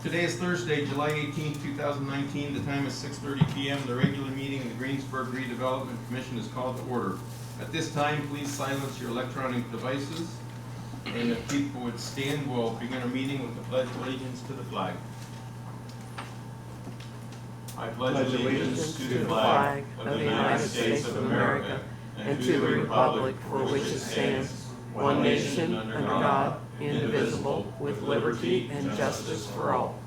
Today is Thursday, July 18th, 2019. The time is 6:30 p.m. The regular meeting of the Greensburg Redevelopment Commission is called to order. At this time, please silence your electronic devices. And if people would stand, we'll begin our meeting with the Pledge of Allegiance to the flag. I pledge allegiance to the flag of the United States of America and to the republic for which it stands, one nation under God, indivisible, with liberty and justice for all.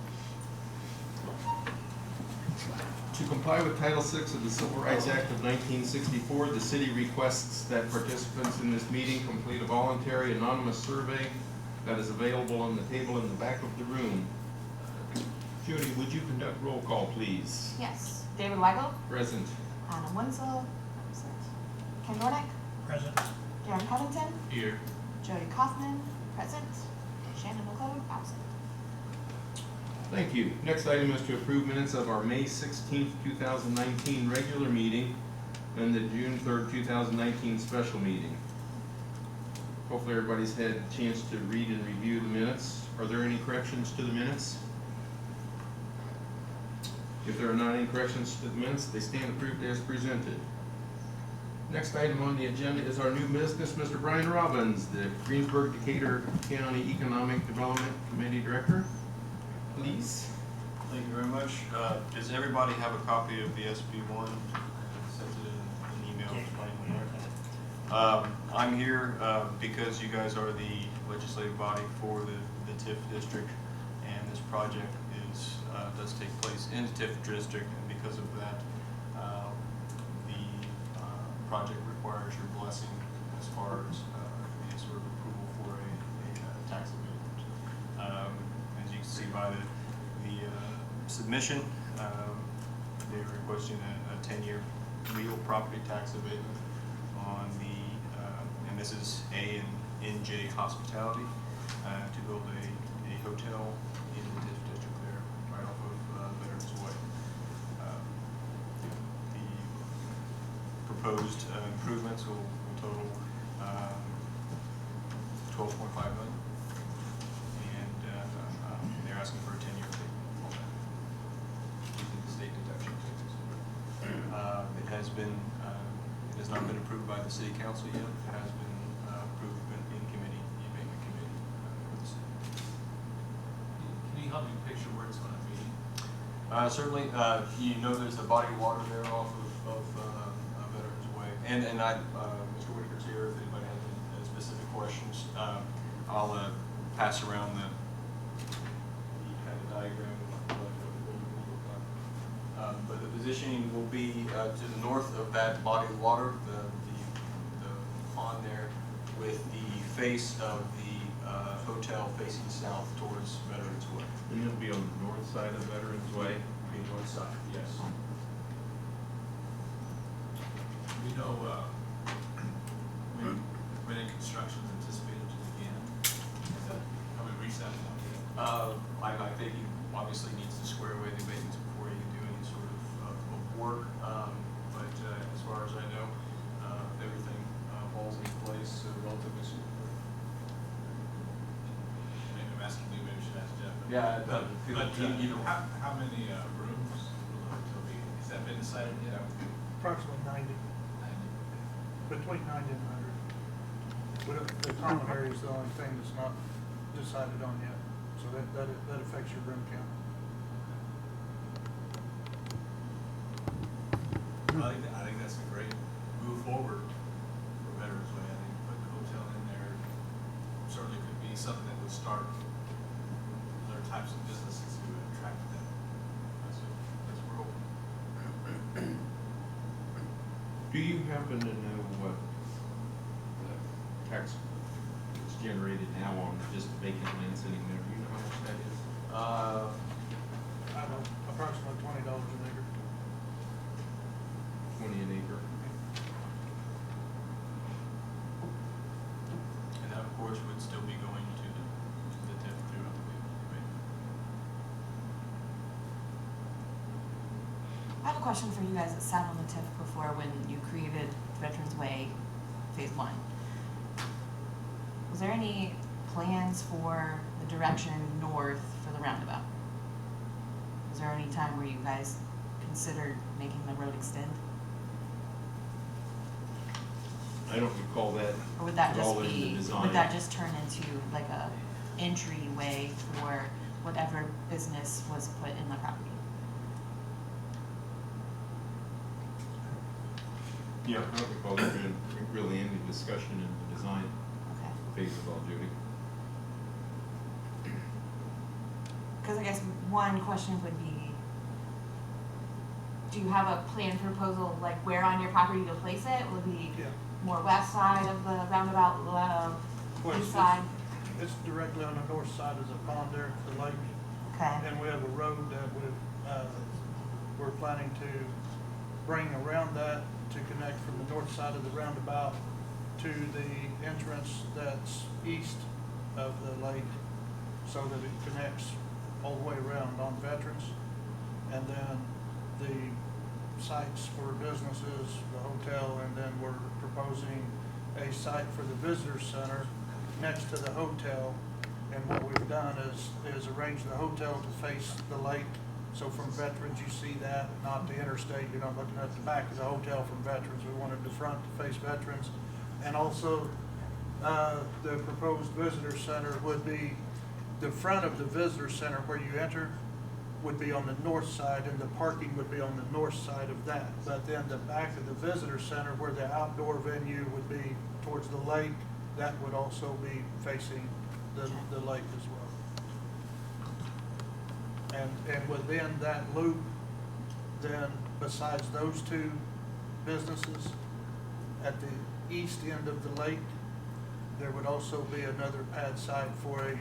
To comply with Title VI of the Civil Rights Act of 1964, the city requests that participants in this meeting complete a voluntary anonymous survey that is available on the table in the back of the room. Judy, would you conduct roll call, please? Yes. David Weigel. Present. Anna Wenzel. Absent. Ken Dornick. Present. Darren Covington. Here. Jody Kaufman. Present. Shannon McClode. Absent. Thank you. Next item is to approve minutes of our May 16th, 2019 regular meeting and the June 3rd, 2019 special meeting. Hopefully everybody's had a chance to read and review the minutes. Are there any corrections to the minutes? If there are not any corrections to the minutes, they stand approved as presented. Next item on the agenda is our new business, Mr. Bryan Robbins, the Greensburg Decatur County Economic Development Committee Director. Please. Thank you very much. Does everybody have a copy of the SB1? Sent it in an email. I'm here because you guys are the legislative body for the TIF district, and this project does take place in the TIF district, and because of that, the project requires your blessing as far as any sort of approval for a tax abatement. As you can see by the submission, they're requesting a 10-year real property tax abatement on the, and this is A&NJ Hospitality, to build a hotel in the TIF district there, right off of Veterans Way. The proposed improvements will total $12.5 million. They're asking for a 10-year abatement on that, using the state deduction taxes. It has been, it has not been approved by the city council yet. It has been approved in committee, the abatement committee for the city. Can you help me picture where it's going to be? Certainly, you know there's a body of water there off of Veterans Way. And Mr. Whitaker's here if anybody has any specific questions. I'll pass around the diagram. But the positioning will be to the north of that body of water, the pond there, with the face of the hotel facing south towards Veterans Way. And it'll be on the north side of Veterans Way? Be north side, yes. We know when construction is anticipated to begin. Have we reached that point yet? I think he obviously needs to square away the abatements before he can do any sort of work. But as far as I know, everything falls into place relatively soon. Maybe I'm asking you, maybe we should ask Jeff. Yeah, how many rooms will the hotel be? Has that been decided yet? Approximately 90, 90. between 90 and 100. The common area is the only thing that's not decided on yet, so that affects your room count. I think that's a great move forward for Veterans Way. I think putting the hotel in there certainly could be something that would start other types of businesses to attract them. That's what we're hoping. Do you happen to know what the tax is generated now on just vacant land sitting there? Do you know how much that is? I don't know, approximately $20 an acre. 20 an acre. And that, of course, would still be going to the TIF throughout the abatement. I have a question for you guys that sat on the TIF before when you created Veterans Way Phase 1. Was there any plans for the direction north for the roundabout? any time where you guys considered making the road extend? I don't recall that Or would that at just all in the be, design. would that just turn into like a entryway for whatever business was put in the property? Yeah, I don't recall there being really any discussion in the design Okay. phase of all, Judy. Because I guess one question would be, do you have a plan proposal, like where on your property to place it? Will it be Yeah. more west side of the roundabout, Well, east side? It's directly on the north side of the pond there, the lake. Okay, And we have a road that we're planning to bring around that to connect from the north side of the roundabout to the entrance that's east of the lake, so that it connects all the way around on Veterans. And then the sites for businesses, the hotel, and then we're proposing a site for the visitor center next to the hotel. And what we've done is arrange the hotel to face the lake. So from Veterans, you see that, not the interstate. You're not looking at the back of the hotel from Veterans. We wanted the front to face Veterans. And also, the proposed visitor center would be, the front of the visitor center where you enter would be on the north side, and the parking would be on the north side of that. But then the back of the visitor center, where the outdoor venue would be towards the lake, that would also be facing the lake as well. And within that loop, then besides those two businesses, at the east end of the lake, there would also be another pad site for a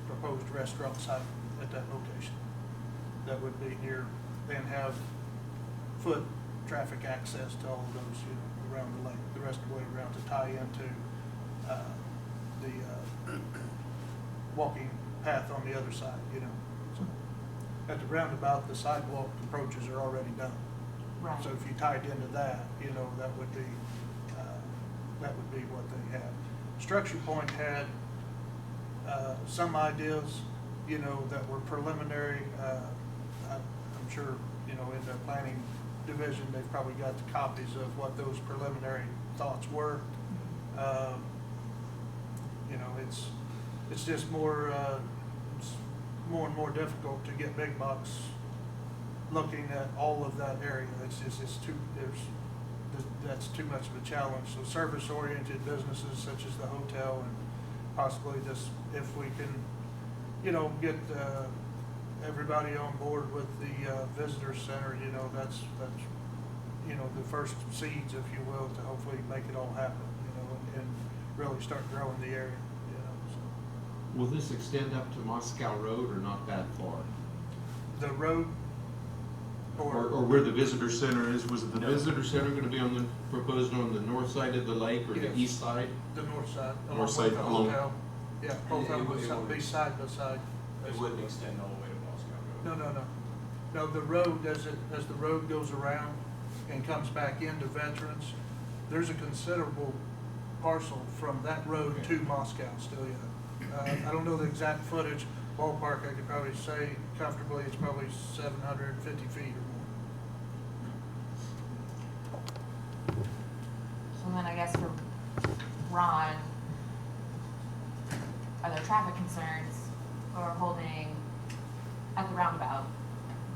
proposed restaurant site at that location. That would be near, and have foot traffic access to all of those, around the lake, the rest of the way around, to tie into the walking path on the other side, So at the roundabout, the sidewalk approaches are already done. right. So if you tied into that, that would be what they had. Structure Point had some ideas, that were preliminary. I'm sure, in the planning division, they've probably got the copies of what those preliminary thoughts were. It's just more, it's more and more difficult to get big bucks looking at all of that area. That's too much of a challenge. So service-oriented businesses such as the hotel, and possibly just if we can, get everybody on board with the visitor center, that's the first seeds, if you will, to hopefully make it all happen, and really start growing the area, so. Will this extend up to Moscow Road or not that far? The road, Or where the visitor center is? Was the visitor center gonna be proposed on the north side of the lake or the Yes. east side? the north side, along North with side, the along- hotel. Yeah, both of them It would would- be side by side. It wouldn't extend all the way to Moscow Road. No. No, the road, as the road goes around and comes back into Veterans, there's a considerable parcel from that road to Moscow still yet. I don't know the exact footage, ballpark, I could probably say comfortably, it's probably 750 feet or more. So then I guess for Ron, are there traffic concerns or holding at the roundabout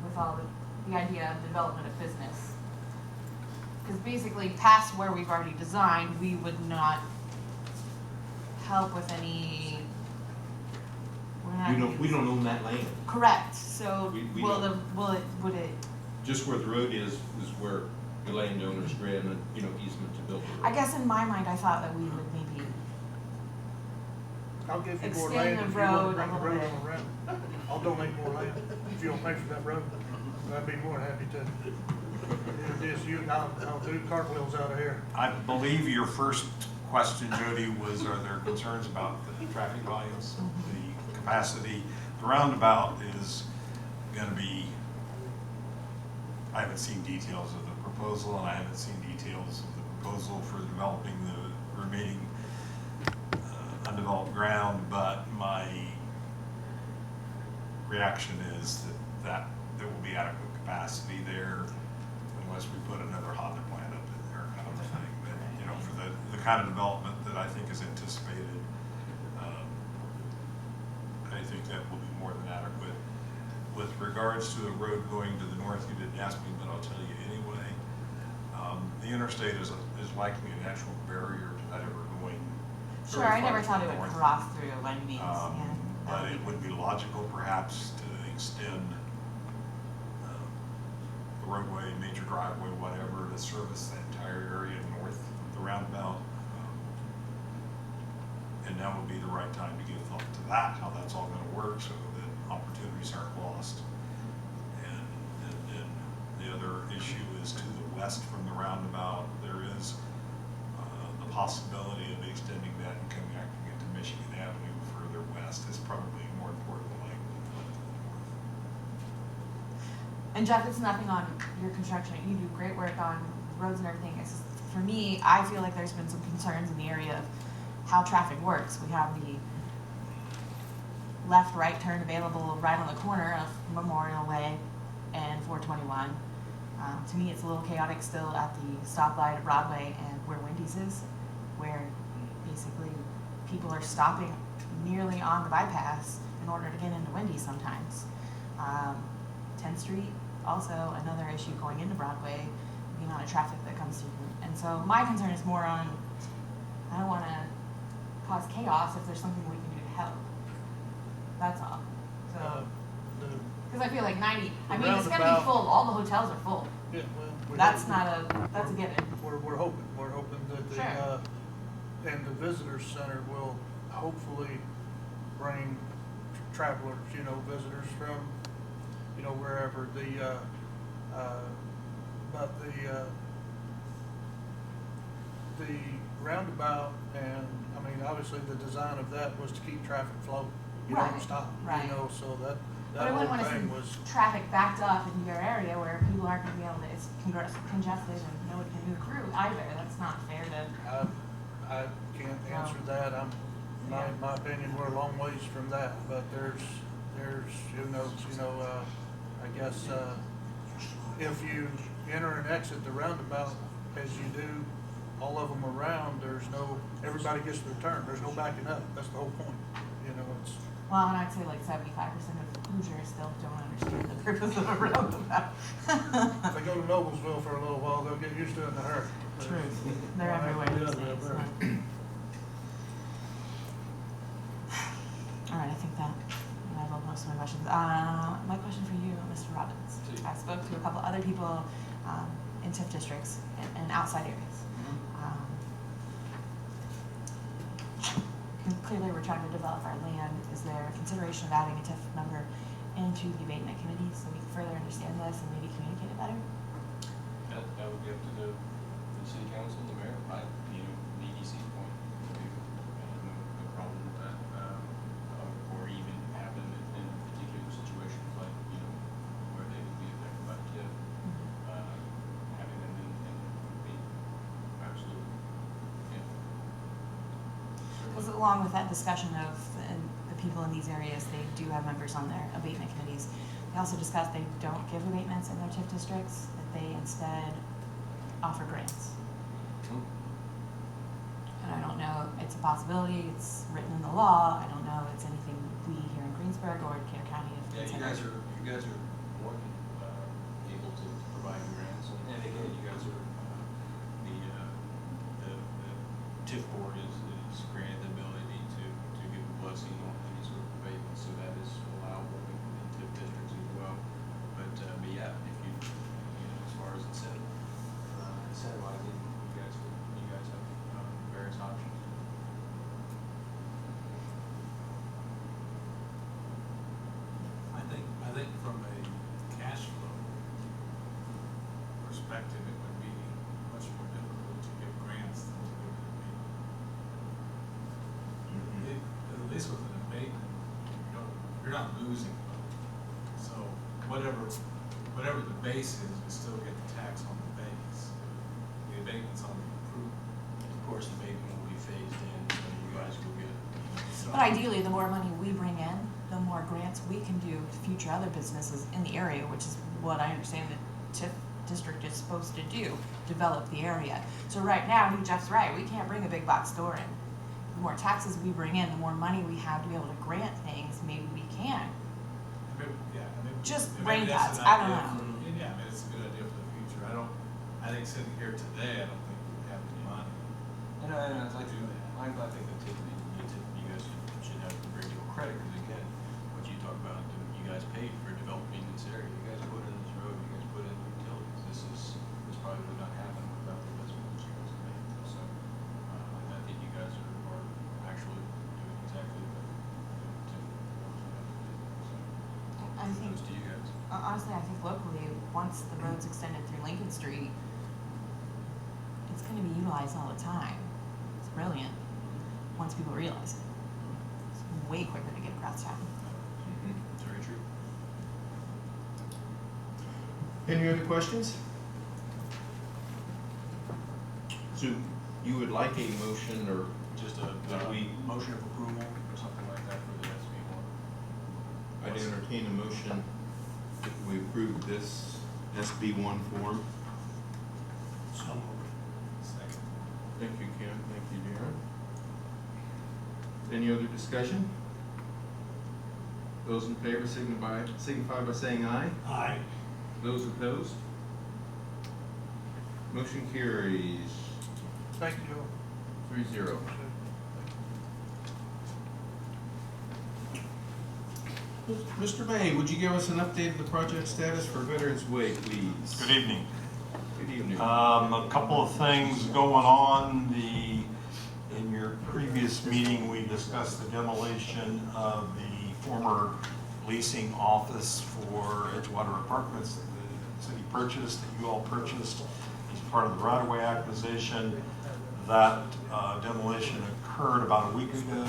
with all the idea of development of business? Because basically past where we've already designed, we would not help with any. We don't own that land. Correct, so We would don't. it, Just where the road is where the landowners grant an, easement to build the road. I guess in my mind, I thought that we would maybe, I'll give you more Extend land the if you want to road bring a the little road bit. on around. I'll donate more land if you'll pay for that road. I'd be more than happy to. It is you, I'll do cartwheels out of here. I believe your first question, Jody, was, are there concerns about the traffic volumes, the capacity? The roundabout is gonna be, I haven't seen details of the proposal, and I haven't seen details of the proposal for developing the remaining undeveloped ground, but my reaction is that that there will be adequate capacity there unless we put another Honda plant up in there kind of a thing. But, you know, for the kind of development that I think is anticipated, I think that will be more than adequate. With regards to the road going to the north, you didn't ask me, but I'll tell you anyway. The interstate is likely a natural barrier to that ever going. Sure, very I far never to thought the it would north. cross through Wendy's, yeah. But it would be logical perhaps to extend the roadway, major driveway, whatever, to service that entire area north of the roundabout. And now would be the right time to give thought to that, how that's all gonna work so that opportunities aren't lost. And then the other issue is to the west from the roundabout, there is the possibility of extending that and connecting it to Michigan Avenue further west is probably more important than likely to the north. And Jeff, it's nothing on your construction. You do great work on roads and everything. It's just, for me, I feel like there's been some concerns in the area of how traffic works. We have the left-right turn available right on the corner of Memorial Way and 421. To me, it's a little chaotic still at the stoplight at Broadway and where Wendy's is, where basically people are stopping nearly on the bypass in order to get into Wendy's sometimes. 10th Street, also another issue going into Broadway, the amount of traffic that comes through. And so my concern is more on, I don't want to cause chaos if there's something we can do to help. That's all. So, because I feel like 90, I mean, it's going to be roundabout- full. All the hotels are full. Yeah, well, That's a given. We're hoping that Sure. and the visitor center will hopefully bring travelers, you know, visitors from, you know, wherever the roundabout, and I mean, obviously the design of that was to keep traffic flowing. You Right, don't stop, right. you know, so But that I whole wouldn't want to thing see was. traffic backed up in your area where people aren't going to be able to, it's congested and nobody can move through either. That's not fair to, I can't answer that. My opinion, we're a long ways from that, but there's, who knows, you know, I guess, if you enter and exit the roundabout as you do all of them around, everybody gets their turn. There's no backing up. That's the whole point. You know, it's. well, and I'd say like 75% of Hoosiers still don't understand the purpose of a roundabout. If they go to Noblesville for a little while, they'll get used to it in a hurry. Truth. They're Well, everywhere yeah, these they're days. everywhere. All right, I think that leveled most of my questions. My question for you, Mr. Robbins. I spoke to a couple other people in TIF districts and outside areas. And clearly, we're trying to develop our land. Is there a consideration of adding a TIF member into the abatement committee so we can further understand this and maybe communicate it better? That would be up to the city council, the mayor, the EDC's point. No problem with that. Or even happen in particular situations like, where they would be affected by TIF. Having them in would be absolutely, yeah. Because along with that discussion of the people in these areas, they do have members on their abatement committees. They also discussed they don't give abatements in their TIF districts, that they instead offer grants. And I don't know, it's a possibility, it's written in the law, I don't know, it's anything we here in Greensburg or Decatur County have Yeah, considered. you guys are more than able to provide grants, and again, you guys are the TIF board is granted the ability to give a blessing on any sort of abatement, so that is allowable in TIF districts as well. But yeah, if you as far as incentivizing, you guys have various options. I think from a cash flow perspective, it would be much more difficult to give grants than to give an abatement. At least with an abatement, you're not losing money. So whatever the base is, you still get the tax on the base. The abatement's on the improvement. Of course, the abatement will be phased in, so you guys will get. But ideally, the more money we bring in, the more grants we can do to future other businesses in the area, which is what I understand the TIF district is supposed to do, develop the area. So right now, Jeff's right, we can't bring a big box store in. The more taxes we bring in, the more money we have to be able to grant things, maybe we can. Maybe, yeah, I mean. Just maybe brain that's thoughts, an I don't idea know. for- Yeah, I mean, it's a good idea for the future. I think sitting here today, I don't think we have the money. And I'd like to, I think that you guys should have a great deal of credit, because again, what you talk about, you guys paid for developing this area, you guys put in this road, you guys put in utilities, this probably would not happen without the investment that you guys have made. So, and I think you guys are actually doing exactly what Tim wants you guys to do, so. I think, Kudos to you guys. honestly, I think locally, once the road's extended through Lincoln Street, it's gonna be utilized all the time. It's brilliant, once people realize it. It's way quicker to get across town. It's very true. Any other questions? So you would like a motion or Just a, That we- motion of approval or something like that for the SB one. I'd entertain a motion if we approve this SB1 form. Second. Thank you, Kim. Thank you, Darren. Any other discussion? Those in favor signify by saying aye. Aye. Those opposed? Motion carries Thank you, Joe. 3-0. Mr. May, would you give us an update of the project status for Veterans Way, please? Good evening. Good evening. A couple of things going on. In your previous meeting, we discussed the demolition of the former leasing office for Edgewater Apartments that the city purchased, that you all purchased as part of the right-of-way acquisition. That demolition occurred about a week ago,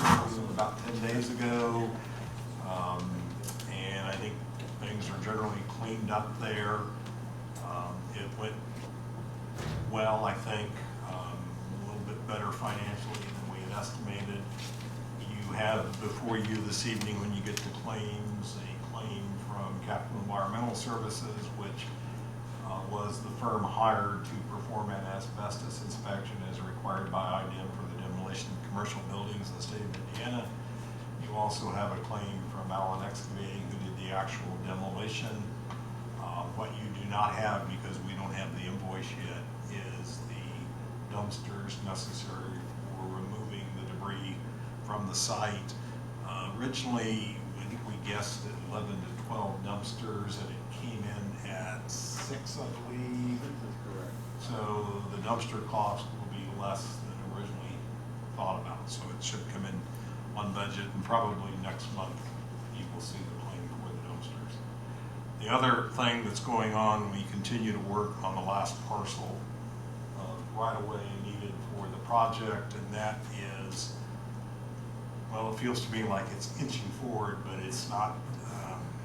about 10 days ago. And I think things are generally cleaned up there. It went well, I think, a little bit better financially than we had estimated. You have before you this evening, when you get to claims, a claim from Capital Environmental Services, which was the firm hired to perform an asbestos inspection as required by IDEM for the demolition of commercial buildings in the state of Indiana. You also have a claim from Allen Excavating, who did the actual demolition. What you do not have, because we don't have the invoice yet, is the dumpsters necessary for removing the debris from the site. Originally, I think we guessed at 11 to 12 dumpsters, and it came in at 6, I believe. That's correct. So the dumpster cost will be less than originally thought about, so it should come in on budget, and probably next month you will see the claim for the dumpsters. The other thing that's going on, we continue to work on the last parcel of right-of-way needed for the project, and that is, well, it feels to me like it's inching forward, but it's not.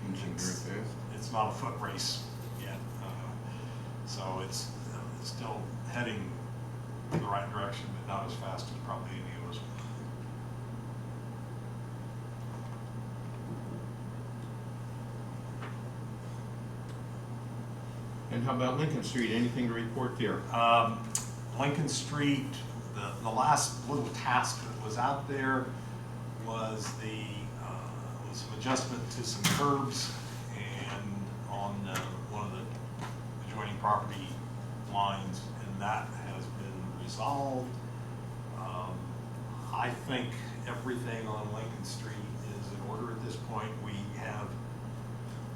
Inching very fast. It's not a foot race yet. So it's still heading in the right direction, but not as fast as probably any of us. And how about Lincoln Street? Anything to report there? Lincoln Street, the last little task that was out there was was some adjustment to some curbs and on one of the adjoining property lines, and that has been resolved. I think everything on Lincoln Street is in order at this point. We have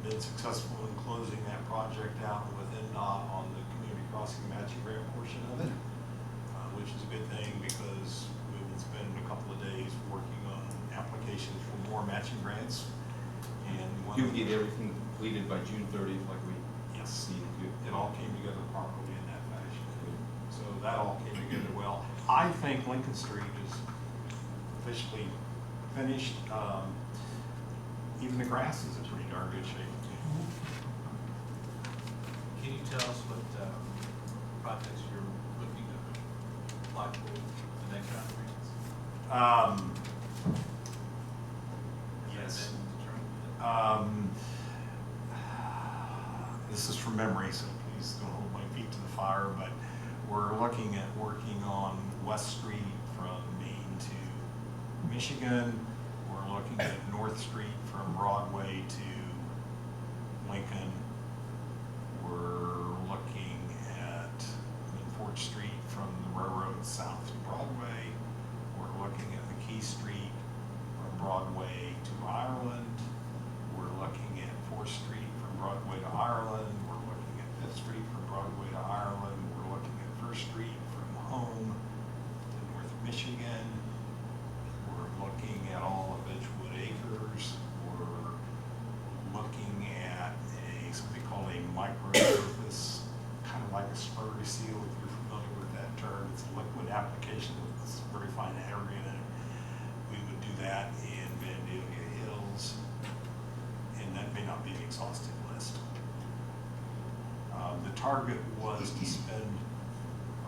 been successful in closing that project out with NDOT on the community crossing matching grant portion of it, which is a good thing because we will spend a couple of days working on applications for more matching grants. And one You of would get the- everything completed by June 30th like we Yes, need to. it all came together properly in that fashion. So that all came together well. I think Lincoln Street is officially finished. Even the grass is in pretty darn good shape. Can you tell us what projects you're looking to apply for the next round of grants? Yes. And This is from memory, so please don't hold my feet to the fire, but we're looking at working on West Street from Maine to Michigan. We're looking at North Street from Broadway to Lincoln. We're looking at Fort Street from the railroad south to Broadway. We're looking at McKee Street from Broadway to Ireland. We're looking at 4th Street from Broadway to Ireland. We're looking at 5th Street from Broadway to Ireland. We're looking at 1st Street from Home to North Michigan. We're looking at all of Edgewood Acres. We're looking at something called a micro-surface, kind of like a spurry seal, if you're familiar with that term. It's a liquid application with this very fine aggregate in it. We would do that in Vandalia Hills, and that may not be an exhaustive list. The target was to spend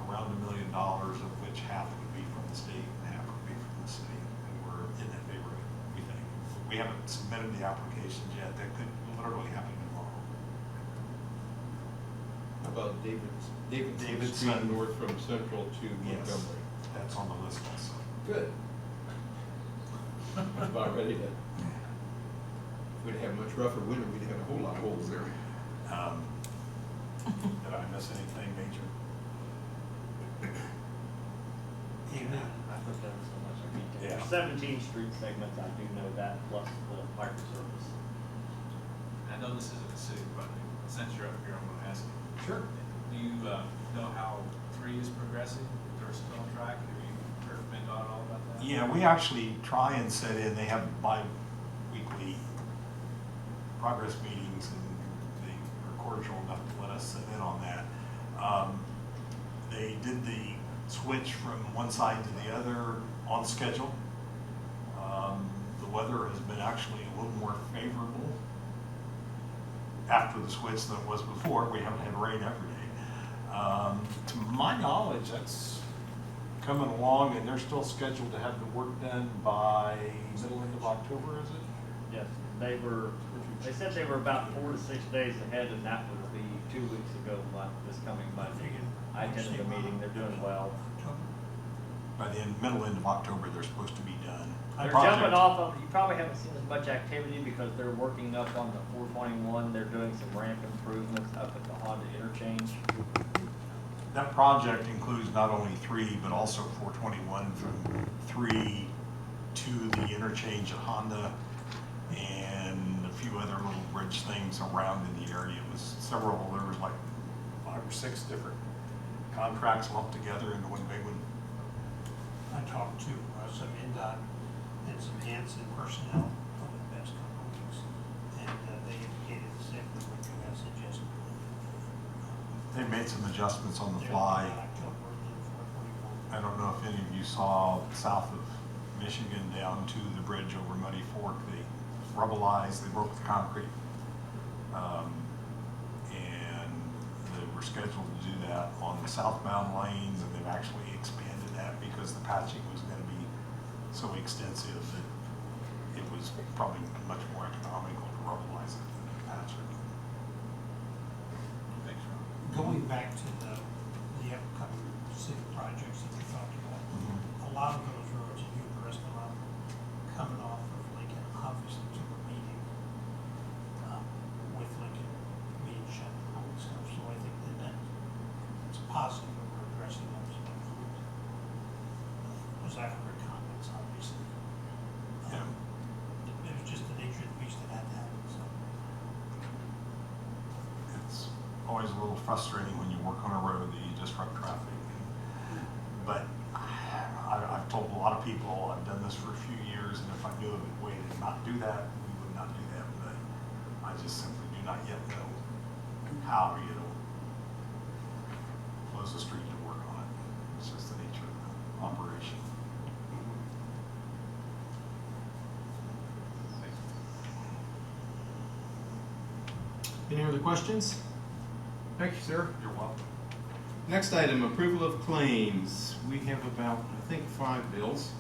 around $1 million, of which half would be from the state and half would be from the city, and we're in that neighborhood, we think. We haven't submitted the applications yet. That could literally happen tomorrow. How about Davidson Davidson. Street north from Central to Yes, Montgomery? that's on the list also. Good. I'm about ready to, if we'd have much rougher winter, we'd have a whole lot of holes there. Did I miss anything major? I put that so much I need to. Yeah. 17 street segments, I do know that, plus the microservice. I know this isn't a city project, since you're up here, I'm gonna ask you. Sure. Do you, know how 3 is progressing? They're still on track? Have you heard from MnDOT at all about that? Yeah, we actually try and set in, they have bi-weekly progress meetings, and they are cordial enough to let us sit in on that. They did the switch from one side to the other on schedule. The weather has been actually a little more favorable after the switch than it was before. We haven't had rain every day. To my knowledge, that's coming along, and they're still scheduled to have the work done by middle end of October, is it? Yes, they said they were about 4 to 6 days ahead, and that would be 2 weeks ago, this coming Monday. I attended the meeting, they're doing well. By the middle end of October, they're supposed to be done. They're Project- jumping off of, you probably haven't seen as much activity because they're working up on the 421, they're doing some ramp improvements up at the Honda interchange. That project includes not only 3, but also 421 from 3 to the interchange at Honda, and a few other little bridge things around in the area. It was several, there was like 5 or 6 different contracts lumped together into one big one. I talked to some MnDOT and some Hanson personnel over the past couple of weeks, and they indicated the same thing what you had suggested. They made some adjustments on the They're fly. looking at October and then 421. I don't know if any of you saw south of Michigan down to the bridge over Muddy Fork, they rubblized, they broke the concrete. And they were scheduled to do that on the southbound lanes, and they've actually expanded that because the patching was gonna be so extensive that it was probably much more economical to rubblize it than to patch it. Thanks, Ron. Going back to the upcoming city projects that we talked about, a lot of those roads, and you addressed a lot of them, coming off of Lincoln, obviously to the meeting, with Lincoln being shut down and stuff, so I think that it's positive that we're addressing those roads. Those accurate comments, obviously. Yeah. It was just the nature of the beast that had to happen, so. It's always a little frustrating when you work on a road that you disrupt traffic. But I've told a lot of people, I've done this for a few years, and if I knew of a way to not do that, we would not do that. But I just simply do not yet know how you close the street to work on it. It's just the nature of the operation. Any other questions? Thank you, sir. You're welcome. Next item, approval of claims. We have about, I think, 5 bills.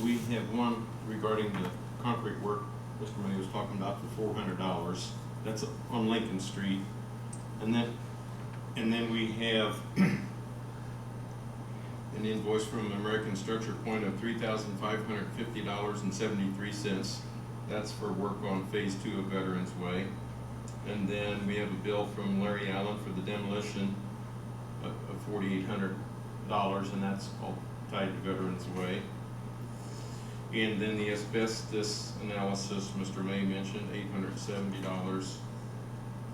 We have one regarding the concrete work Mr. May was talking about for $400. That's on Lincoln Street. And then we have an invoice from American Structure Point of $3,550.73. That's for work on Phase 2 of Veterans Way. And then we have a bill from Larry Allen for the demolition of $4,800, and that's all tied to Veterans Way. And then the asbestos analysis, Mr. May mentioned, $870.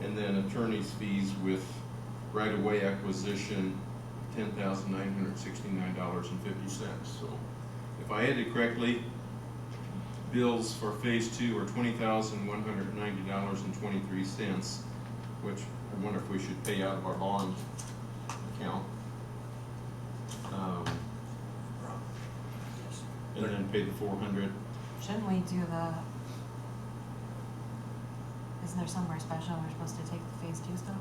And then attorney's fees with right-of-way acquisition, $10,969.50. So if I added correctly, bills for Phase 2 are $20,190.23, which I wonder if we should pay out of our bond account. And then pay the $400. Shouldn't we do isn't there somewhere special we're supposed to take the Phase 2 stuff?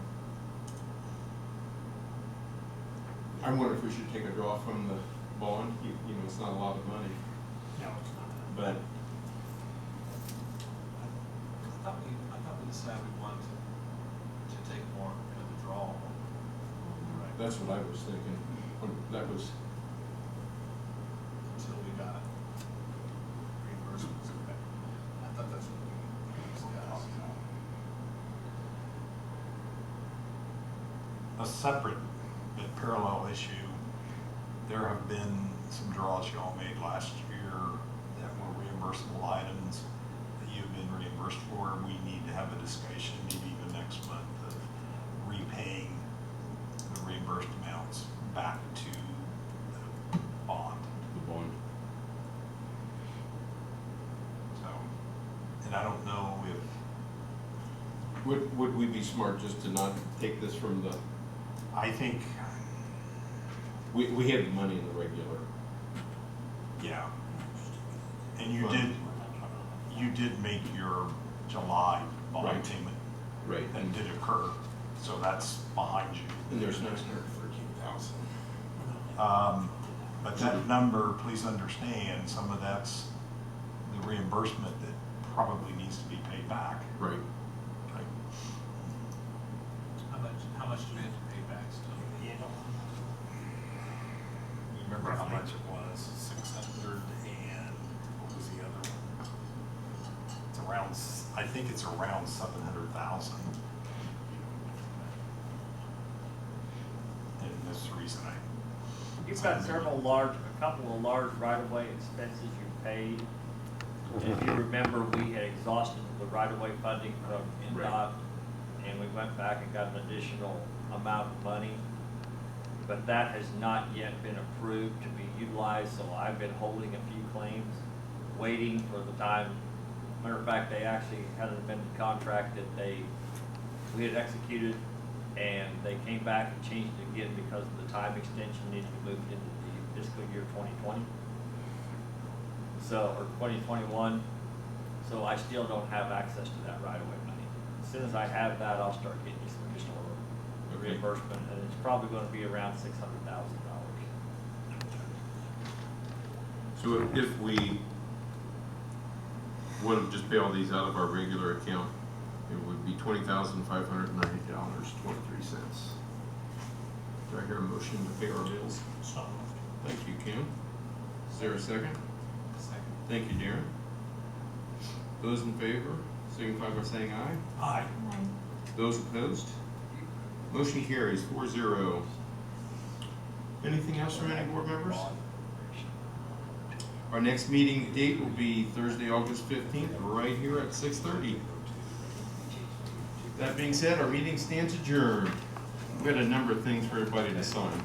I wonder if we should take a draw from the bond. You know, it's not a lot of money, No, it's not. but I thought we decided we wanted to take more of the draw. that's what I was thinking. That was, Until we got reimbursements. Okay. I thought that's what we discussed. A separate but parallel issue, there have been some draws y'all made last year that were reimbursable items that you've been reimbursed for. We need to have a discussion, maybe even next month, of repaying the reimbursed amounts back to the bond. the bond. So, and I don't know if, Would we be smart just to not take this from the, I think, we have the money in the regular. yeah. And you Fund. did make your July bond Right. payment Right. that did occur, so that's behind you. And there's $913,000. But that number, please understand, some of that's the reimbursement that probably needs to be paid back. Right. Right. How much do we have to pay back still? You know, You remember how much it was? 600 and, what was the other one? It's around, I think it's around 700,000. And this reason You've got a couple of large right-of-way expenses you paid. If you remember, we had exhausted the right-of-way funding from NDOT, and we went back and got an additional amount of money. But that has not yet been approved to be utilized, so I've been holding a few claims, waiting for the time. Matter of fact, they actually had an amended contract that we had executed, and they came back and changed it again because the time extension needed to be moved into the fiscal year 2020. So, or 2021, so I still don't have access to that right-of-way money. As soon as I have that, I'll start getting you some additional Okay. reimbursement, and it's probably gonna be around $600,000. So if we would have just pay all these out of our regular account, it would be $20,590.23. Do I hear a motion to pay our bills? so moved. Thank you, Kim. Is there a second? Second. Thank you, Darren. Those in favor, signify by saying aye. Aye. Those opposed? Motion carries 4-0. Anything else from any board members? Our next meeting date will be Thursday, August 15th, right here at 6:30. That being said, our meeting stands adjourned. We've got a number of things for everybody to sign here.